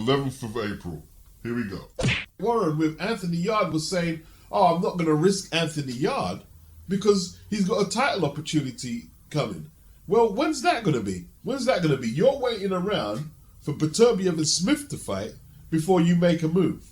11th of April. Here we go. Warren with Anthony Yarde was saying, oh, I'm not going to risk Anthony Yarde because he's got a title opportunity coming. Well, when's that going to be? When's that going to be? You're waiting around for Beterbiev and Smith to fight before you make a move.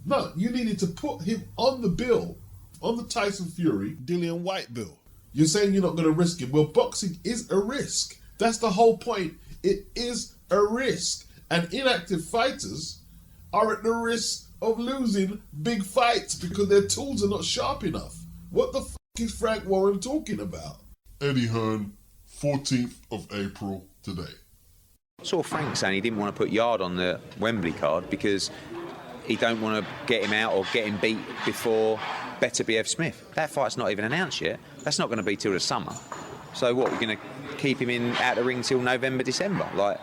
No, you needed to put him on the bill, on the Tyson Fury, Dillian Whyte bill. You're saying you're not going to risk him. Well, boxing is a risk. That's the whole point. It is a risk. And inactive fighters are at the risk of losing big fights because their tools are not sharp enough. What the fuck is Frank Warren talking about? Eddie Hearn, 14th of April today. I saw Frank saying he didn't want to put Yarde on the Wembley card because he don't want to get him out or get him beat before Beterbiev Smith. That fight's not even announced yet. That's not going to be till the summer. So what, we're going to keep him out the ring till November, December? Like,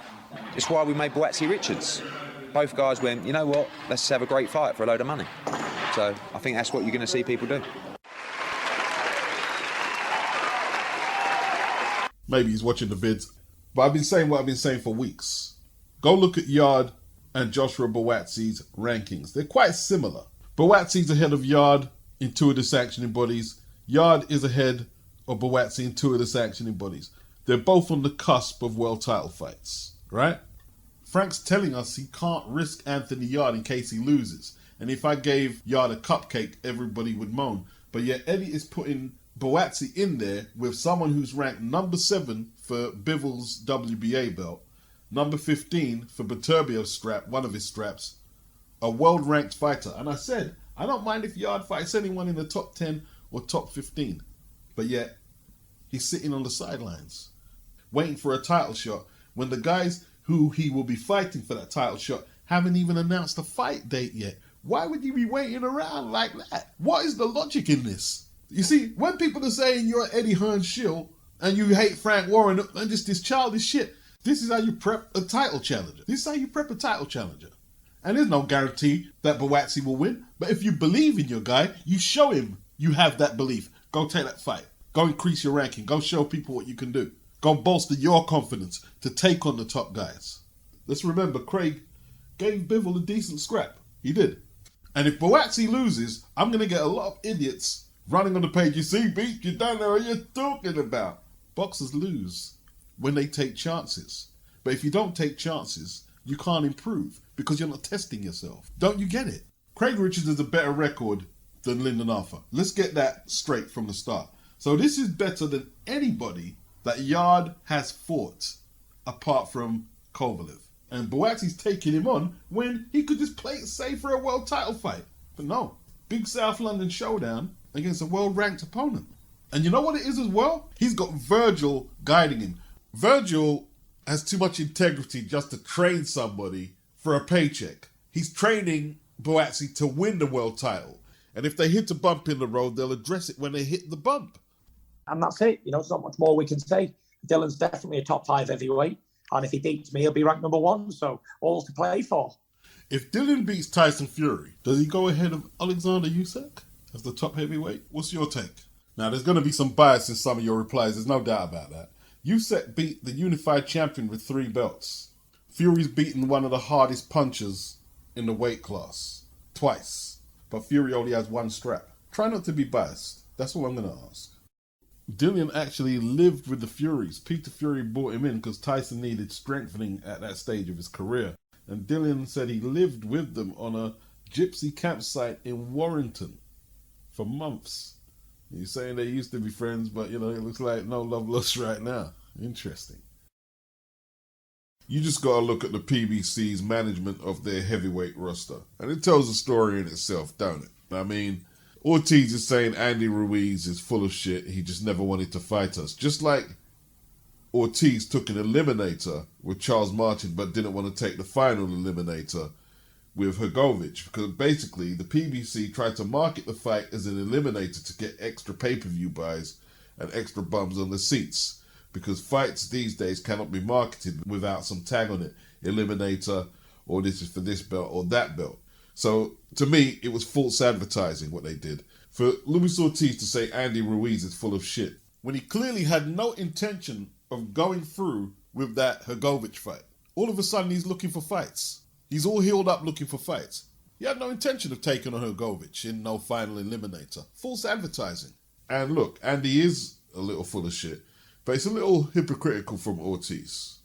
it's why we made BEATZ Richards. Both guys went, you know what, let's have a great fight for a load of money. So I think that's what you're going to see people do. Maybe he's watching the bids. But I've been saying what I've been saying for weeks. Go look at Yarde and Joshua Buatsi's rankings. They're quite similar. Buatsi's ahead of Yarde in 2 of the sanctioning bodies. Yarde is ahead of Buatsi in 2 of the sanctioning bodies. They're both on the cusp of world title fights, right? Frank's telling us he can't risk Anthony Yarde in case he loses. And if I gave Yarde a cupcake, everybody would moan. But yet Eddie is putting Buatsi in there with someone who's ranked number 7 for Bivol's WBA belt, number 15 for Beterbiev's strap, one of his straps, a world-ranked fighter. And I said, I don't mind if Yarde fights anyone in the top 10 or top 15. But yet, he's sitting on the sidelines, waiting for a title shot, when the guys who he will be fighting for that title shot haven't even announced a fight date yet. Why would you be waiting around like that? What is the logic in this? You see, when people are saying you're Eddie Hearn shill and you hate Frank Warren and just this childish shit, this is how you prep a title challenger. This is how you prep a title challenger. And there's no guarantee that Buatsi will win. But if you believe in your guy, you show him you have that belief. Go take that fight. Go increase your ranking. Go show people what you can do. Go bolster your confidence to take on the top guys. Let's remember, Craig gave Bivol a decent scrap. He did. And if Buatsi loses, I'm going to get a lot of idiots running on the page. You see, Beat, you don't know what you're talking about. Boxers lose when they take chances. But if you don't take chances, you can't improve because you're not testing yourself. Don't you get it? Craig Richards has a better record than Lyndon Arthur. Let's get that straight from the start. So this is better than anybody that Yarde has fought apart from Kovalev. And Buatsi's taking him on when he could just play it safe for a world title fight. But no, big South London showdown against a world-ranked opponent. And you know what it is as well? He's got Virgil guiding him. Virgil has too much integrity just to train somebody for a paycheck. He's training Buatsi to win the world title. And if they hit a bump in the road, they'll address it when they hit the bump. And that's it. You know, there's not much more we can say. Dylan's definitely a top 5 heavyweight. And if he beats me, he'll be ranked number 1. So all to play for. If Dylan beats Tyson Fury, does he go ahead of Alexander Usyk as the top heavyweight? What's your take? Now, there's going to be some bias in some of your replies. There's no doubt about that. Usyk beat the unified champion with 3 belts. Fury's beaten one of the hardest punchers in the weight class twice. But Fury only has 1 strap. Try not to be biased. That's all I'm going to ask. Dillian actually lived with the Furies. Peter Fury brought him in because Tyson needed strengthening at that stage of his career. And Dillian said he lived with them on a gypsy campsite in Warrington for months. He's saying they used to be friends, but, you know, it looks like no love lost right now. Interesting. You just got to look at the PBC's management of their heavyweight roster. And it tells a story in itself, don't it? I mean, Ortiz is saying Andy Ruiz is full of shit. He just never wanted to fight us. Just like Ortiz took an eliminator with Charles Martin but didn't want to take the final eliminator with Hrgovic. Because basically the PBC tried to market the fight as an eliminator to get extra pay-per-view buys and extra bums on the seats. Because fights these days cannot be marketed without some tag on it. Eliminator, or this is for this belt or that belt. So, to me, it was false advertising what they did. For Luis Ortiz to say Andy Ruiz is full of shit, when he clearly had no intention of going through with that Hrgovic fight. All of a sudden, he's looking for fights. He's all healed up looking for fights. He had no intention of taking on Hrgovic in no final eliminator. False advertising. And look, Andy is a little full of shit, but it's a little hypocritical from Ortiz.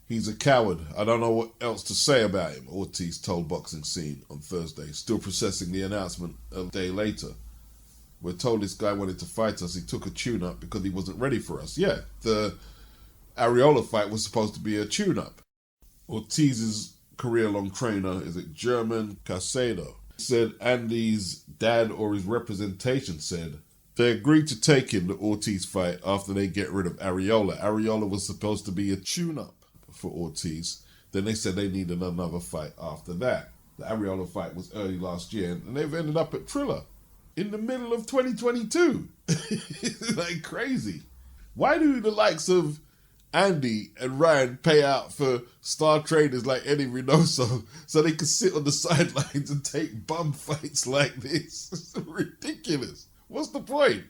He's a coward. I don't know what else to say about him, Ortiz told Boxing Scene on Thursday, still processing the announcement a day later. We're told this guy wanted to fight us. He took a tune-up because he wasn't ready for us. Yeah, the Areola fight was supposed to be a tune-up. Ortiz's career-long trainer, is it German Caicedo, said Andy's dad or his representation said they agreed to take him the Ortiz fight after they get rid of Areola. Areola was supposed to be a tune-up for Ortiz. Then they said they needed another fight after that. The Areola fight was early last year, and they've ended up at Triller in the middle of 2022. Like crazy. Why do the likes of Andy and Ryan pay out for star trainers like Eddie Reynoso so they can sit on the sidelines and take bum fights like this? It's ridiculous. What's the point?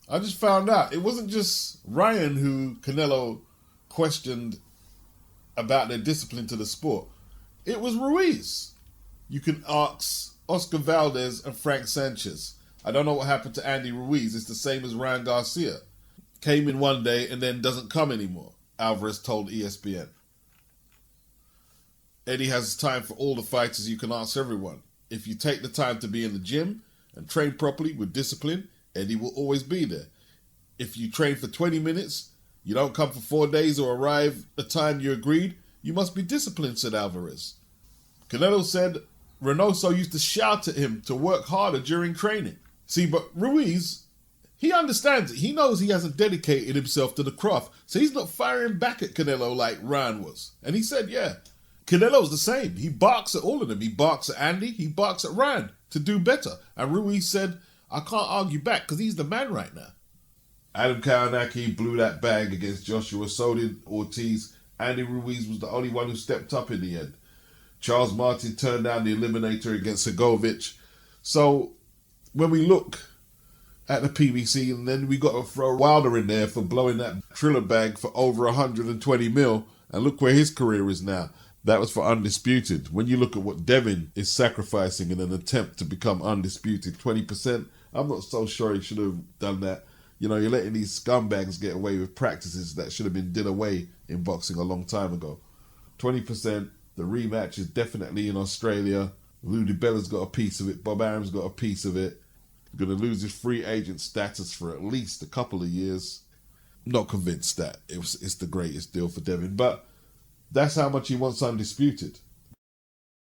I just found out it wasn't just Ryan who Canelo questioned about their discipline to the sport. It was Ruiz. You can ask Oscar Valdez and Frank Sanchez. I don't know what happened to Andy Ruiz. It's the same as Ryan Garcia. Came in one day and then doesn't come anymore, Alvarez told ESPN. Eddie has time for all the fighters. You can ask everyone. If you take the time to be in the gym and train properly with discipline, Eddie will always be there. If you train for 20 minutes, you don't come for 4 days or arrive at the time you agreed, you must be disciplined, said Alvarez. Canelo said Reynoso used to shout at him to work harder during training. See, but Ruiz, he understands it. He knows he hasn't dedicated himself to the craft, so he's not firing back at Canelo like Ryan was. And he said, yeah, Canelo's the same. He barks at all of them. He barks at Andy, he barks at Ryan to do better. And Ruiz said, I can't argue back because he's the man right now. Adam Kawanaki blew that bag against Joshua, so did Ortiz. Andy Ruiz was the only one who stepped up in the end. Charles Martin turned down the eliminator against Hrgovic. So when we look at the PBC, and then we got to throw Wilder in there for blowing that Triller bag for over 120 mil, and look where his career is now. That was for undisputed. When you look at what Devin is sacrificing in an attempt to become undisputed, 20%, I'm not so sure he should have done that. You know, you're letting these scumbags get away with practices that should have been did away in boxing a long time ago. 20%, the rematch is definitely in Australia. Lou DiBella's got a piece of it. Bob Arum's got a piece of it. Going to lose his free agent status for at least a couple of years. Not convinced that it's the greatest deal for Devin, but that's how much he wants undisputed.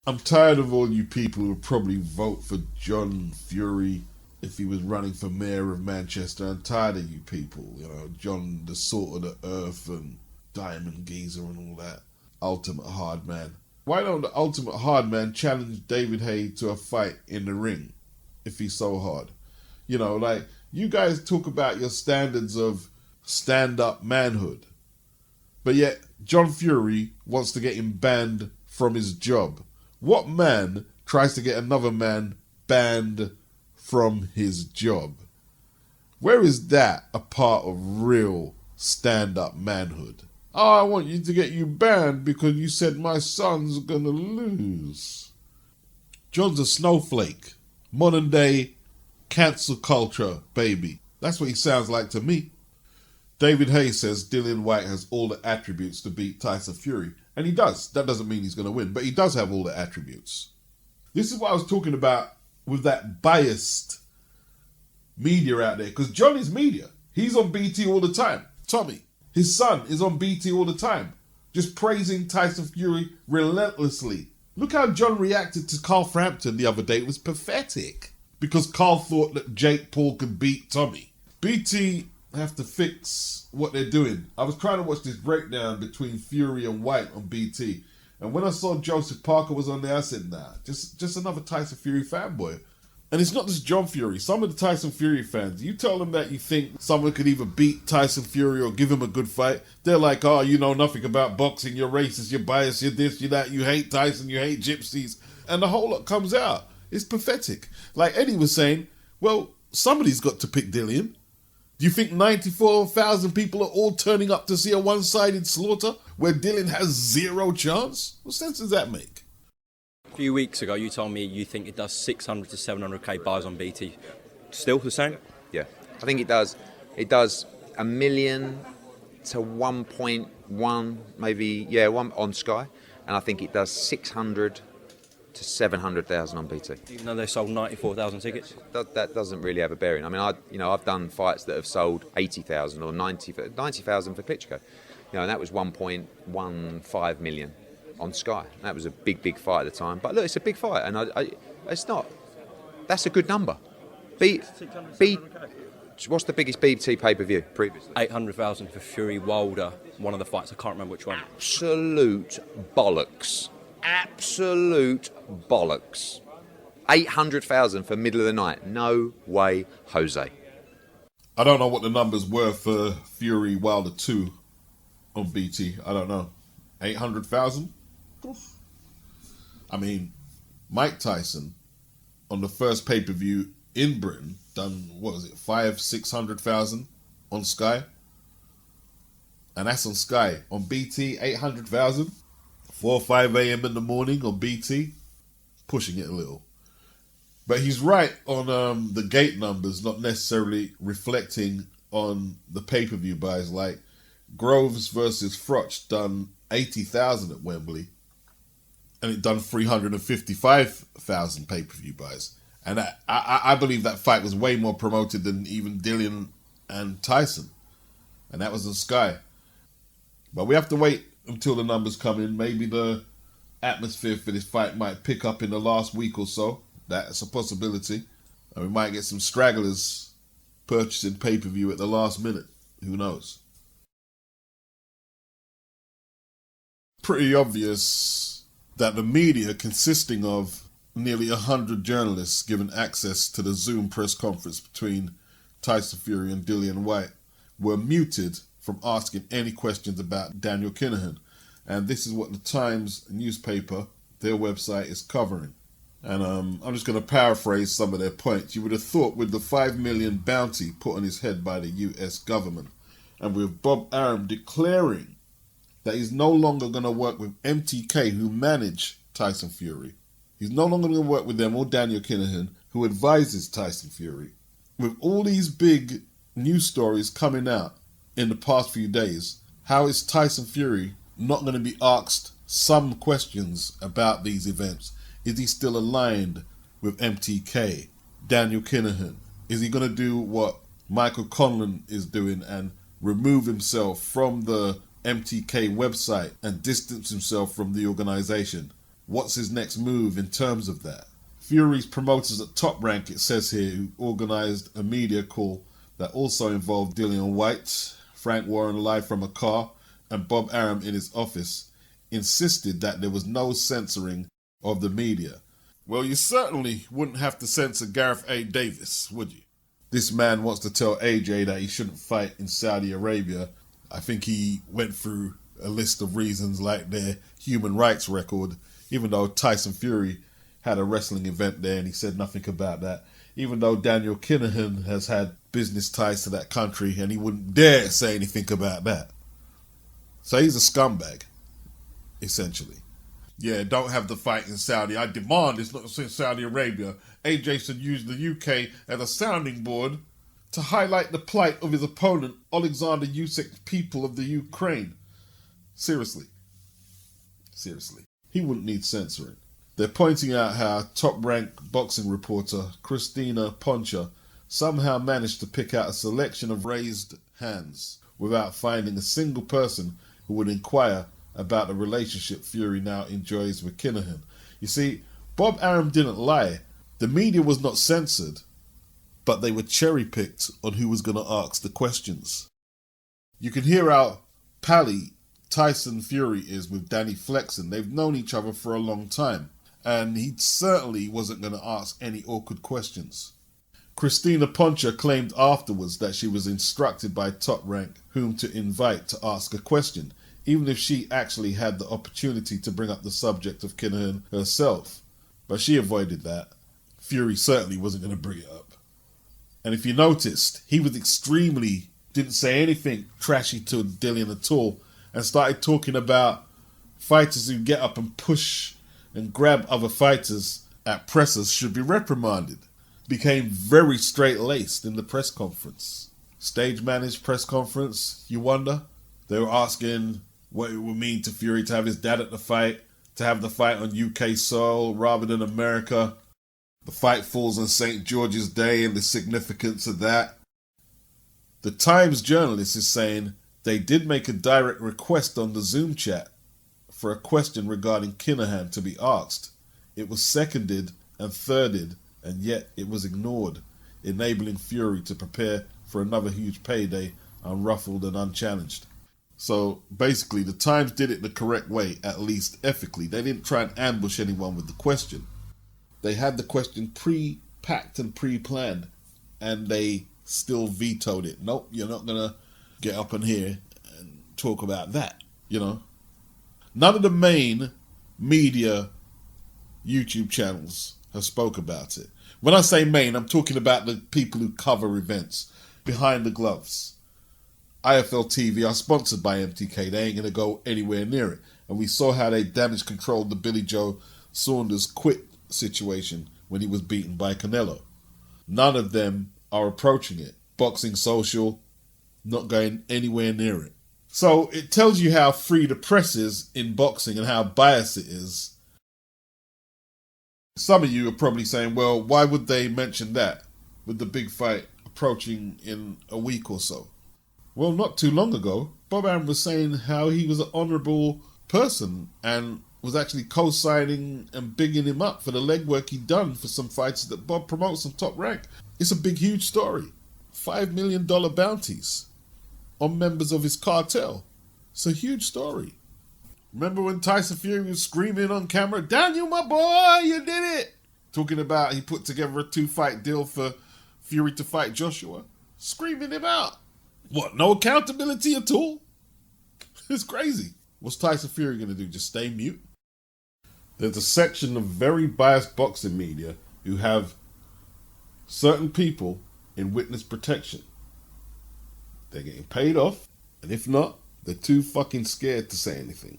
I'm tired of all you people who would probably vote for John Fury if he was running for mayor of Manchester. I'm tired of you people, you know, John the Salt of the Earth and Diamond Geezer and all that. Ultimate Hard Man. Why don't the Ultimate Hard Man challenge David Haye to a fight in the ring if he's so hard? You know, like, you guys talk about your standards of stand-up manhood, but yet John Fury wants to get him banned from his job. What man tries to get another man banned from his job? Where is that a part of real stand-up manhood? Oh, I want you to get you banned because you said my son's gonna lose. John's a snowflake. Modern day cancel culture baby. That's what he sounds like to me. David Haye says Dillian Whyte has all the attributes to beat Tyson Fury. And he does. That doesn't mean he's going to win, but he does have all the attributes. This is what I was talking about with that biased media out there. Because John is media. He's on BT all the time. Tommy, his son, is on BT all the time. Just praising Tyson Fury relentlessly. Look how John reacted to Carl Frampton the other day. It was pathetic. Because Carl thought that Jake Paul could beat Tommy. BT have to fix what they're doing. I was trying to watch this breakdown between Fury and Whyte on BT, and when I saw Joseph Parker was on there, I said, nah, just another Tyson Fury fanboy. And it's not just John Fury. Some of the Tyson Fury fans, you tell them that you think someone could either beat Tyson Fury or give him a good fight, they're like, oh, you know nothing about boxing, you're racist, you're biased, you're this, you're that, you hate Tyson, you hate gypsies, and the whole lot comes out. It's pathetic. Like Eddie was saying, well, somebody's got to pick Dillian. Do you think 94,000 people are all turning up to see a one-sided slaughter where Dillian has zero chance? What sense does that make? A few weeks ago, you told me you think it does 600 to 700k buys on BT. Still the same? Yeah, I think it does. It does 1 million to 1.1, maybe, yeah, one on Sky, and I think it does 600 to 700,000 on BT. Even though they sold 94,000 tickets? That doesn't really have a bearing. I mean, I've done fights that have sold 80,000 or 90,000 for Klitschko. And that was 1.15 million on Sky. That was a big fight at the time. But look, it's a big fight, and it's not. That's a good number. What's the biggest BT pay-per-view previously? 800,000 for Fury Wilder, one of the fights. I can't remember which one. Absolute bollocks. Absolute bollocks. 800,000 for middle of the night. No way, Jose. I don't know what the numbers were for Fury Wilder 2 on BT. I don't know. 800,000? I mean, Mike Tyson on the first pay-per-view in Britain done, 600,000 on Sky? And that's on Sky. On BT, 800,000? 4 or 5 a.m. in the morning on BT, pushing it a little. But he's right on the gate numbers, not necessarily reflecting on the pay-per-view buys. Like Groves versus Froch done 80,000 at Wembley, and it done 355,000 pay-per-view buys. And I believe that fight was way more promoted than even Dillian and Tyson, and that was on Sky. But we have to wait until the numbers come in. Maybe the atmosphere for this fight might pick up in the last week or so. That's a possibility. And we might get some stragglers purchasing pay-per-view at the last minute. Who knows? Pretty obvious that the media, consisting of nearly 100 journalists given access to the Zoom press conference between Tyson Fury and Dillian Whyte, were muted from asking any questions about Daniel Kinahan. And this is what the Times newspaper, their website, is covering. And I'm just going to paraphrase some of their points. You would have thought with the $5 million bounty put on his head by the US government, and with Bob Arum declaring that he's no longer going to work with MTK, who manage Tyson Fury. He's no longer going to work with them or Daniel Kinahan, who advises Tyson Fury. With all these big news stories coming out in the past few days, how is Tyson Fury not going to be asked some questions about these events? Is he still aligned with MTK, Daniel Kinahan? Is he going to do what Michael Conlan is doing and remove himself from the MTK website and distance himself from the organization? What's his next move in terms of that? Fury's promoters at Top Rank, it says here, who organized a media call that also involved Dillian Whyte, Frank Warren live from a car, and Bob Arum in his office, insisted that there was no censoring of the media. Well, you certainly wouldn't have to censor Gareth A. Davis, would you? This man wants to tell AJ that he shouldn't fight in Saudi Arabia. I think he went through a list of reasons like their human rights record, even though Tyson Fury had a wrestling event there and he said nothing about that. Even though Daniel Kinahan has had business ties to that country and he wouldn't dare say anything about that. So he's a scumbag, essentially. Yeah, don't have the fight in Saudi. I demand it's not in Saudi Arabia. AJ should use the UK as a sounding board to highlight the plight of his opponent, Alexander Usyk's people of the Ukraine. Seriously. He wouldn't need censoring. They're pointing out how top-rank boxing reporter Christina Poncha somehow managed to pick out a selection of raised hands without finding a single person who would inquire about the relationship Fury now enjoys with Kinahan. You see, Bob Arum didn't lie. The media was not censored, but they were cherry-picked on who was going to ask the questions. You can hear how pally Tyson Fury is with Danny Flexen. They've known each other for a long time, and he certainly wasn't going to ask any awkward questions. Christina Poncha claimed afterwards that she was instructed by Top Rank whom to invite to ask a question, even if she actually had the opportunity to bring up the subject of Kinahan herself. But she avoided that. Fury certainly wasn't going to bring it up. And if you noticed, he was didn't say anything trashy to Dillian at all, and started talking about fighters who get up and push and grab other fighters at pressers should be reprimanded. Became very straight-laced in the press conference. Stage-managed press conference, you wonder? They were asking what it would mean to Fury to have his dad at the fight, to have the fight on UK soil rather than America. The fight falls on St. George's Day and the significance of that. The Times journalist is saying they did make a direct request on the Zoom chat for a question regarding Kinahan to be asked. It was seconded and thirded, and yet it was ignored, enabling Fury to prepare for another huge payday unruffled and unchallenged. So basically, the Times did it the correct way, at least ethically. They didn't try and ambush anyone with the question. They had the question pre-packed and pre-planned, and they still vetoed it. Nope, you're not going to get up in here and talk about that, you know. None of the main media YouTube channels have spoke about it. When I say main, I'm talking about the people who cover events, behind the gloves. IFL TV are sponsored by MTK. They ain't going to go anywhere near it. And we saw how they damage controlled the Billy Joe Saunders quit situation when he was beaten by Canelo. None of them are approaching it. Boxing Social, not going anywhere near it. So it tells you how free the press is in boxing and how biased it is. Some of you are probably saying, well, why would they mention that with the big fight approaching in a week or so? Well, not too long ago, Bob Arum was saying how he was an honourable person and was actually co-signing and bigging him up for the legwork he'd done for some fighters that Bob promotes on Top Rank. It's a big, huge story. $5 million bounties on members of his cartel. It's a huge story. Remember when Tyson Fury was screaming on camera, "Daniel, my boy, you did it!" Talking about he put together a 2-fight deal for Fury to fight Joshua. Screaming him out. What, no accountability at all? It's crazy. What's Tyson Fury going to do? Just stay mute? There's a section of very biased boxing media who have certain people in witness protection. They're getting paid off, and if not, they're too fucking scared to say anything.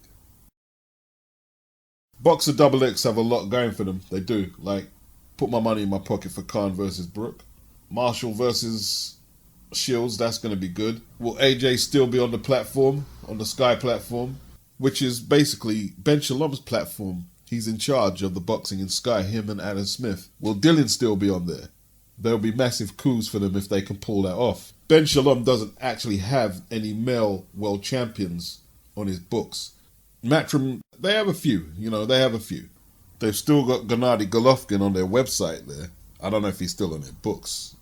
Boxer XX have a lot going for them. They do. Like, put my money in my pocket for Khan versus Brook. Marshall versus Shields, that's going to be good. Will AJ still be on the platform, on the Sky platform, which is basically Ben Shalom's platform? He's in charge of the boxing in Sky, him and Adam Smith. Will Dillian still be on there? There'll be massive coups for them if they can pull that off. Ben Shalom doesn't actually have any male world champions on his books. Matchroom, they have a few, they have a few. They've still got Gennady Golovkin on their website there. I don't know if he's still on their books.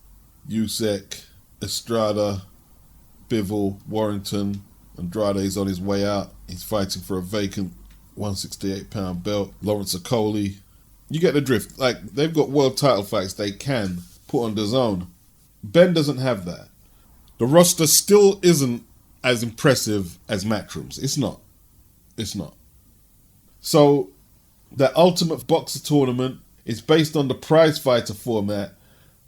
Usyk, Estrada, Bivol, Warrington. Andrade's on his way out. He's fighting for a vacant 168-pound belt. Lawrence Okoli. You get the drift. Like, they've got world title fights they can put on DAZN. Ben doesn't have that. The roster still isn't as impressive as Matchroom's. It's not. It's not. So, the Ultimate Boxer tournament is based on the prize fighter format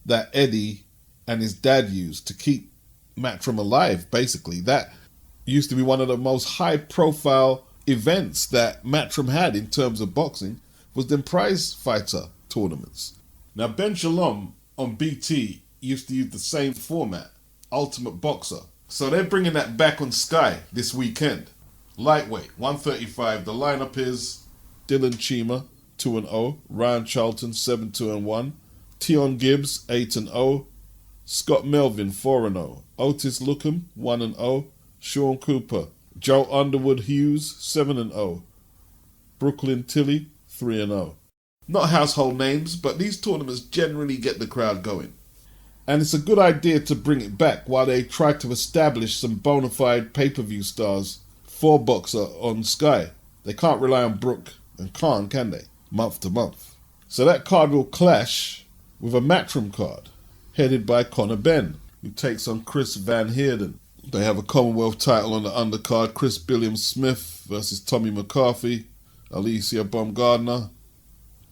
that Eddie and his dad used to keep Matchroom alive, basically. That used to be one of the most high-profile events that Matchroom had in terms of boxing, was them prize fighter tournaments. Now, Ben Shalom on BT used to use the same format, Ultimate Boxer. So they're bringing that back on Sky this weekend. Lightweight, 135. The lineup is Dylan Chima, 2-0. Ryan Charlton, 7-2-1. Tion Gibbs, 8-0. Scott Melvin, 4-0. Otis Lookham, 1-0. Sean Cooper. Joe Underwood Hughes, 7-0. Brooklyn Tilly, 3-0. Not household names, but these tournaments generally get the crowd going. And it's a good idea to bring it back while they try to establish some bona fide pay-per-view stars for Boxer on Sky. They can't rely on Brook and Khan, can they? Month to month. So that card will clash with a Matchroom card, headed by Conor Benn, who takes on Chris Van Heerden. They have a Commonwealth title on the undercard, Chris Billiam-Smith versus Tommy McCarthy, Alicia Baumgardner,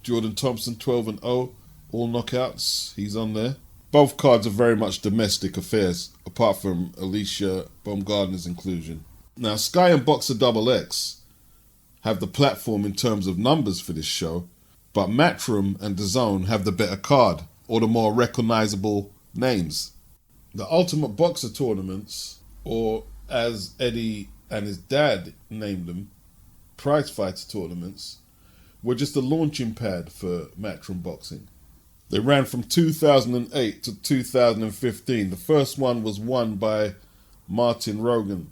Jordan Thompson, 12-0, all knockouts, he's on there. Both cards are very much domestic affairs, apart from Alicia Baumgardner's inclusion. Now, Sky and Boxer XX have the platform in terms of numbers for this show, but Matchroom and DAZN have the better card, or the more recognizable names. The Ultimate Boxer tournaments, or as Eddie and his dad named them, Prize Fighter tournaments, were just a launching pad for Matchroom Boxing. They ran from 2008 to 2015. The first one was won by Martin Rogan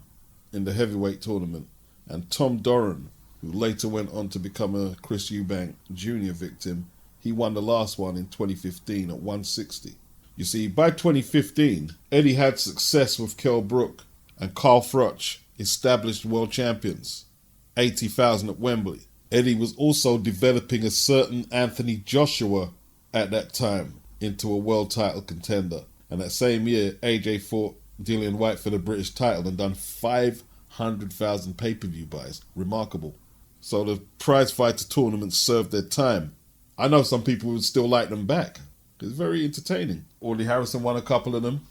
in the heavyweight tournament, and Tom Doran, who later went on to become a Chris Eubank Jr. victim, he won the last one in 2015 at 160. You see, by 2015, Eddie had success with Kell Brook and Carl Froch, established world champions, 80,000 at Wembley. Eddie was also developing a certain Anthony Joshua at that time into a world title contender. And that same year, AJ fought Dillian Whyte for the British title and done 500,000 pay-per-view buys. Remarkable. So the prize fighter tournaments served their time. I know some people would still like them back. It's very entertaining. Audley Harrison won a couple of them.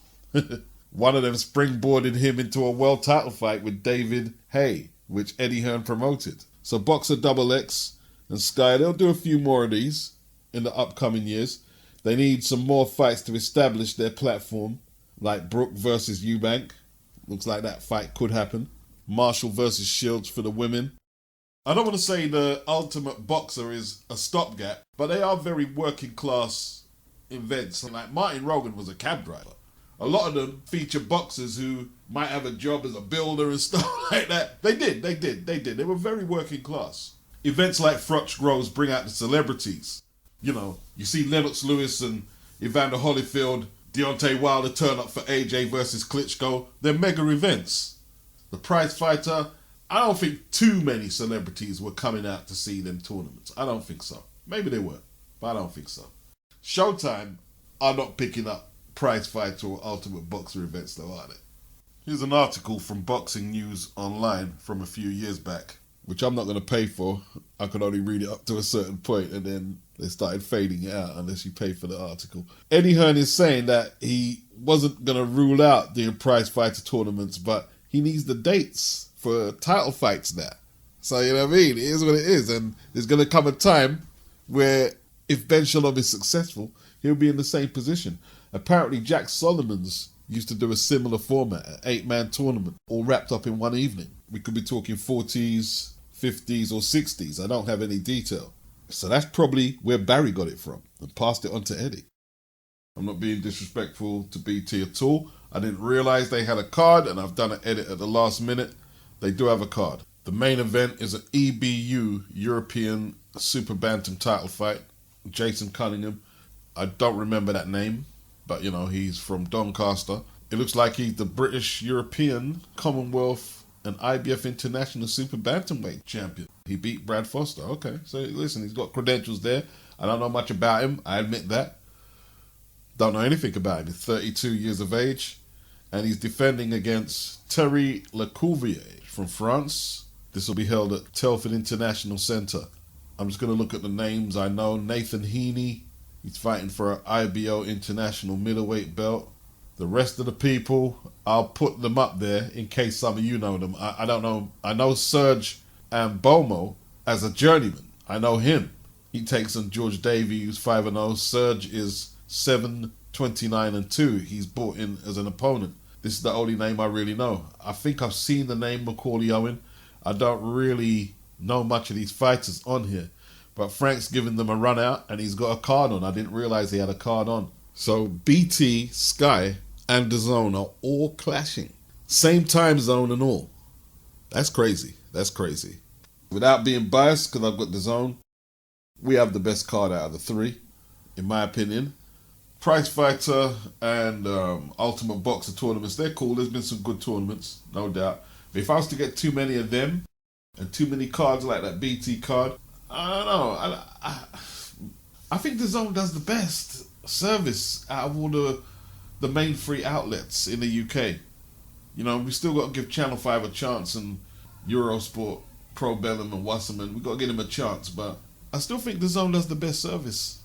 One of them springboarded him into a world title fight with David Hay, which Eddie Hearn promoted. So Boxer XX and Sky, they'll do a few more of these in the upcoming years. They need some more fights to establish their platform, like Brook versus Eubank. Looks like that fight could happen. Marshall versus Shields for the women. I don't want to say the Ultimate Boxer is a stopgap, but they are very working class events. Like Martin Rogan was a cab driver. A lot of them feature boxers who might have a job as a builder and stuff like that. They did. They were very working class. Events like Froch Groves bring out the celebrities. You know, you see Lennox Lewis and Evander Holyfield, Deontay Wilder turn up for AJ versus Klitschko. They're mega events. The prize fighter, I don't think too many celebrities were coming out to see them tournaments. I don't think so. Maybe they were, but I don't think so. Showtime are not picking up prize fighter or Ultimate Boxer events though, are they? Here's an article from Boxing News Online from a few years back, which I'm not going to pay for. I could only read it up to a certain point, and then they started fading it out unless you pay for the article. Eddie Hearn is saying that he wasn't going to rule out the prize fighter tournaments, but he needs the dates for title fights now. So, you know what I mean? It is what it is, and there's going to come a time where if Ben Shalom is successful, he'll be in the same position. Apparently, Jack Solomons used to do a similar format, an 8-man tournament, all wrapped up in one evening. We could be talking 40s, 50s, or 60s. I don't have any detail. So that's probably where Barry got it from and passed it on to Eddie. I'm not being disrespectful to BT at all. I didn't realize they had a card, and I've done an edit at the last minute. They do have a card. The main event is an EBU European Super Bantam title fight. Jason Cunningham. I don't remember that name, but you know, he's from Doncaster. It looks like he's the British, European, Commonwealth and IBF International Super Bantamweight champion. He beat Brad Foster. Okay, so listen, he's got credentials there. I don't know much about him, I admit that. Don't know anything about him. He's 32 years of age, and he's defending against Thierry Lecouvier from France. This will be held at Telford International Centre. I'm just going to look at the names I know. Nathan Heaney, he's fighting for an IBO International middleweight belt. The rest of the people, I'll put them up there in case some of you know them. I don't know. I know Serge Ambomo as a journeyman. I know him. He takes on George Davey, who's 5-0. Serge is 7-29-2. He's brought in as an opponent. This is the only name I really know. I think I've seen the name Macaulay Owen. I don't really know much of these fighters on here, but Frank's giving them a run out, and he's got a card on. I didn't realize he had a card on. So BT, Sky, and DAZN are all clashing. Same time zone and all. That's crazy. That's crazy. Without being biased, because I've got DAZN, we have the best card out of the three, in my opinion. Prize Fighter and Ultimate Boxer tournaments, they're cool. There's been some good tournaments, no doubt. But if I was to get too many of them, and too many cards like that BT card, I don't know. I think DAZN does the best service out of all the main free outlets in the UK. You know, we still got to give Channel 5 a chance, and Eurosport, Pro Bellum and Wasserman, we got to give them a chance, but I still think DAZN does the best service.